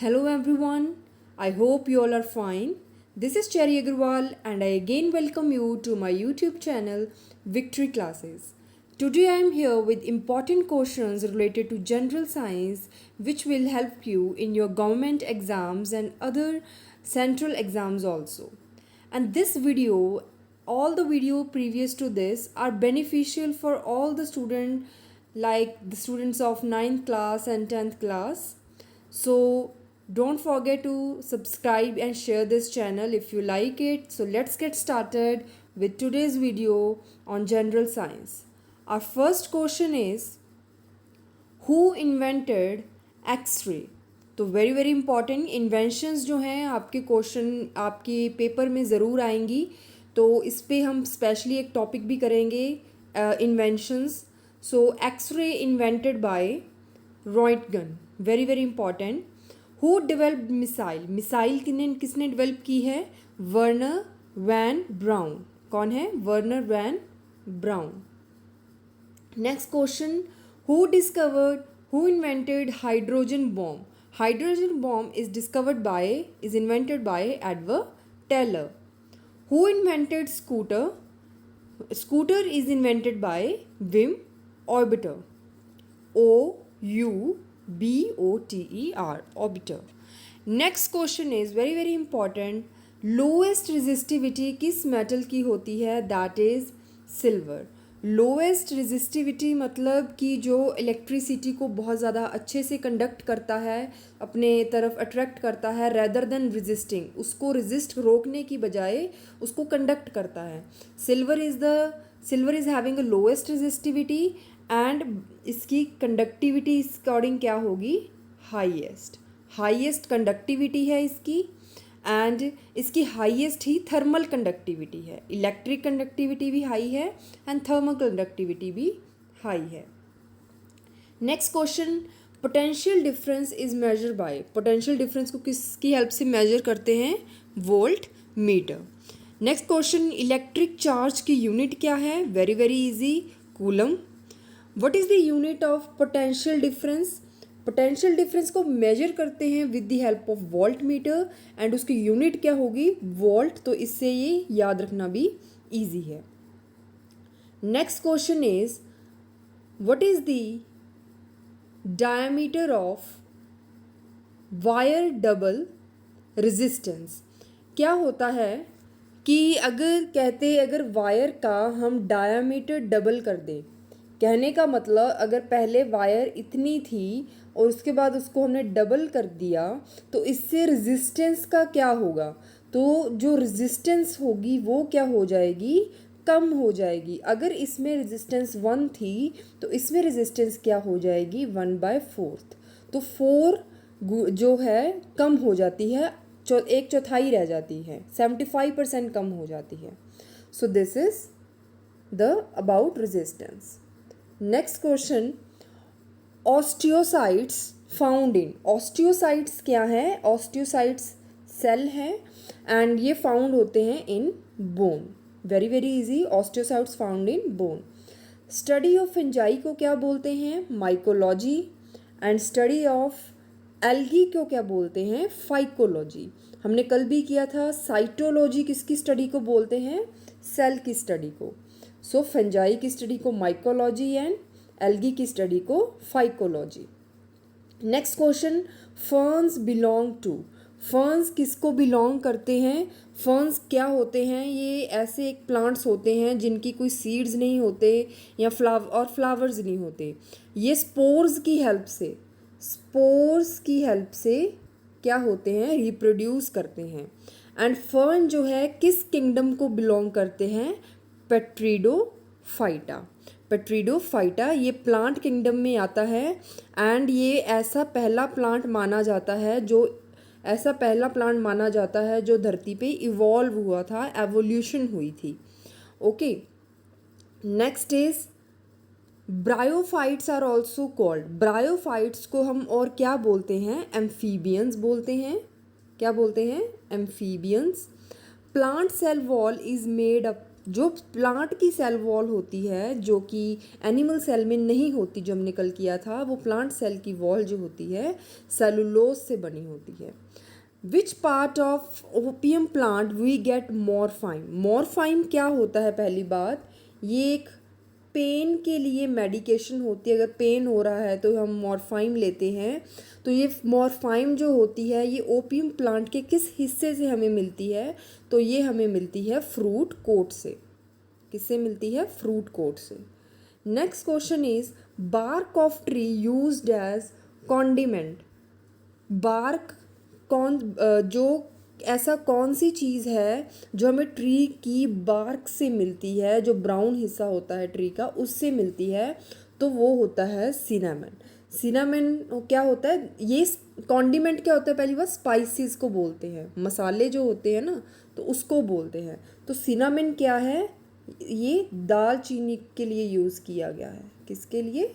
Hello everyone, I hope you all are fine. This is Cherry Agarwal and I again welcome you to my YouTube channel Victory Classes. Today I am here with important questions related to general science which will help you in your government exams and other central exams also. And this video, all the video previous to this are beneficial for all the students like the students of 9th class and 10th class. So don't forget to subscribe and share this channel if you like it. So let's get started with today's video on general science. Our first question is, who invented X-ray? तो very very important inventions जो हैं आपके question आपके paper में ज़रूर आएंगी, तो इस पे हम स्पेशली एक टॉपिक भी करेंगे inventions. So X ray invented by Roentgen, very very important. Who developed missile? Missile किसने डेवलप की है? Wernher von Braun. कौन है? Wernher von Braun. Next question, who discovered who invented hydrogen bomb? Hydrogen bomb is invented by Edward Teller. Who invented scooter? Scooter is invented by Wim Orbiter. Oubter, Orbiter. Next question is very very important. Lowest resistivity किस metal की होती है? That is silver. Lowest resistivity मतलब कि जो electricity को बहुत ज़्यादा अच्छे से कंडक्ट करता है, अपने तरफ अट्रैक्ट करता है, रेदर देन रेजिस्टिंग, उसको रेजिस्ट रोकने की बजाय उसको कंडक्ट करता है. Silver is having a lowest resistivity and इसकी कंडक्टिविटी इस अकॉर्डिंग क्या होगी? हाईएस्ट कंडक्टिविटी है इसकी, एंड इसकी हाईएस्ट ही थर्मल कंडक्टिविटी है. इलेक्ट्रिक कंडक्टिविटी भी हाई है एंड थर्मल कंडक्टिविटी भी हाई है. Next question, potential difference is measure by. Potential difference को किसकी हेल्प से मेजर करते हैं? Volt meter. Next question, electric charge की यूनिट क्या है? Very very easy, coulomb. What is the unit of potential difference? Potential difference को major करते हैं with the help of volt meter and उसकी यूनिट क्या होगी? वोल्ट. तो इससे ये याद रखना भी इजी है. Next question is, what is the diameter of wire double resistance? क्या होता है कि अगर वायर का हम डायमीटर डबल कर दें, कहने का मतलब अगर पहले वायर इतनी थी और उसके बाद उसको हमने डबल कर दिया तो इससे रेजिस्टेंस का क्या होगा? तो जो रेजिस्टेंस होगी वो क्या हो जाएगी? कम हो जाएगी. अगर इसमें रेजिस्टेंस 1 थी तो इसमें रेजिस्टेंस क्या हो जाएगी? 1/4. तो 4 जो है कम हो जाती है, 1/4 रह जाती है, 75% कम हो जाती है. So this is the about resistance. Next question, osteocytes found in. Osteocytes क्या है? ऑस्टियोसाइट्स सेल हैं एंड ये फाउंड होते हैं in bone. Very very easy, osteocytes found in bone. Study of fungi को क्या बोलते हैं? Mycology. And study of algae को क्या बोलते हैं? फाइकोलॉजी. हमने कल भी किया था. साइटोलॉजी किसकी स्टडी को बोलते हैं? सेल की स्टडी को. सो फंजाई की स्टडी को माइकोलॉजी एंड एल्गी की स्टडी को phycology. Next question, ferns belong to. Ferns किसको बिलोंग करते हैं? फर्न्स क्या होते हैं? ये ऐसे एक प्लांट्स होते हैं जिनकी कोई सीड्स नहीं होते या फ्लावर्स नहीं होते. ये स्पोर्स की हेल्प से क्या होते हैं? रिप्रोड्यूस करते हैं. एंड फर्न जो है किस किंगडम को बिलोंग करते हैं? पेट्रीडोफाइटा. ये प्लांट किंगडम में आता है एंड ये ऐसा पहला प्लांट माना जाता है जो धरती पे इवॉल्व हुआ था, एवोल्यूशन हुई थी. Okay. Next is bryophytes are also called. Bryophytes को हम और क्या बोलते हैं? एम्फीबियंस बोलते हैं. क्या बोलते हैं? Amphibians. Plant cell wall is made up जो प्लांट की सेल वॉल होती है, जो कि एनिमल सेल में नहीं होती, जो हमने कल किया था, वो प्लांट सेल की वॉल जो होती है सेलुलोज से बनी होती है। Which part of opium plant we get morphine? Morphine क्या होता है? पहली बात, ये एक पेन के लिए मेडिकेशन होती है। अगर पेन हो रहा है तो हम मॉर्फाइन लेते हैं। तो ये मॉर्फाइन जो होती है ये ओपियम प्लांट के किस हिस्से से हमें मिलती है? तो ये हमें मिलती है फ्रूट कोट से। किससे मिलती है? फ्रूट कोट से। Next question is bark of tree used as condiment. Bark जो ऐसा कौन सी चीज़ है जो हमें ट्री की बार्क से मिलती है, जो ब्राउन हिस्सा होता है ट्री का उससे मिलती है? तो वो होता है सिनामन। सिनामन क्या होता है? ये कॉन्डिमेंट क्या होता है? पहली बार स्पाइसेस को बोलते हैं, मसाले जो होते हैं ना, तो उसको बोलते हैं। तो सिनामन क्या है? ये दालचीनी के लिए यूज़ किया गया है। किसके लिए?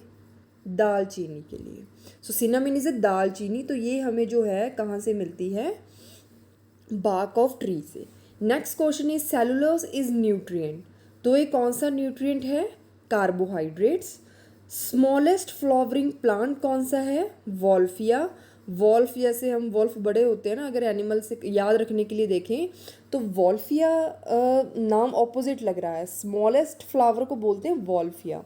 दालचीनी के लिए। सो सिनामिन इज़ ए दालचीनी। तो ये हमें जो है कहाँ से मिलती है? बार्क ऑफ ट्री से। Next question is cellulose is nutrient. तो ये कौन सा न्यूट्रिएंट है? कार्बोहाइड्रेट्स। स्मॉलेस्ट फ्लावरिंग प्लांट कौन सा है? वॉल्फिया। वॉल्फ, जैसे हम वॉल्फ बड़े होते हैं ना, अगर एनिमल से याद रखने के लिए देखें तो वॉल्फिया नाम ऑपोजिट लग रहा है। स्मॉलेस्ट फ्लावर को बोलते हैं Wolffia.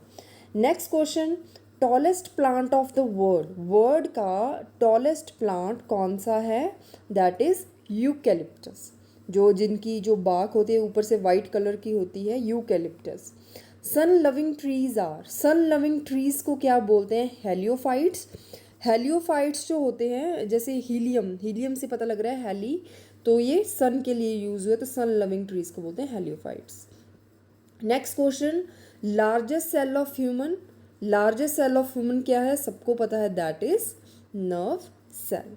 Next question, tallest plant of the world. World का टॉलेस्ट प्लांट कौन सा है? That is eucalyptus. जिनकी जो बाक होती है ऊपर से वाइट कलर की होती है, eucalyptus. Sun loving trees are. Sun loving trees को क्या बोलते हैं? हेलियोफाइट्स। हेलियोफाइट्स जो होते हैं, जैसे हीलियम, हीलियम से पता लग रहा है हेली, तो ये सन के लिए यूज हुआ, तो सन लविंग ट्रीज को बोलते हैं heliophytes. Next question, largest cell of human. Largest cell of human क्या है? सबको पता है, that is nerve cell.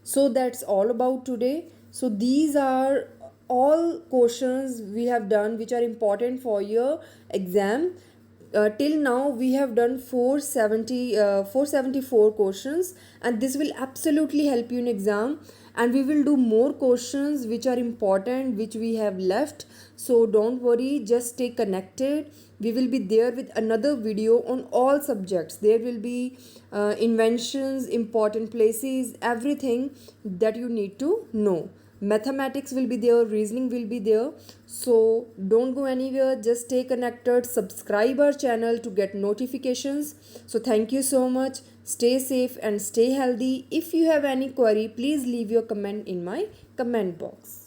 So that's all about today. So these are all questions we have done which are important for your exam. Till now we have done 474 questions, and this will absolutely help you in exam, and we will do more questions which are important, which we have left. So don't worry, just stay connected. We will be there with another video on all subjects. There will be inventions, important places, everything that you need to know. Mathematics will be there, reasoning will be there. So don't go anywhere, just stay connected, subscribe our channel to get notifications. So thank you so much. Stay safe and stay healthy. If you have any query, please leave your comment in my comment box.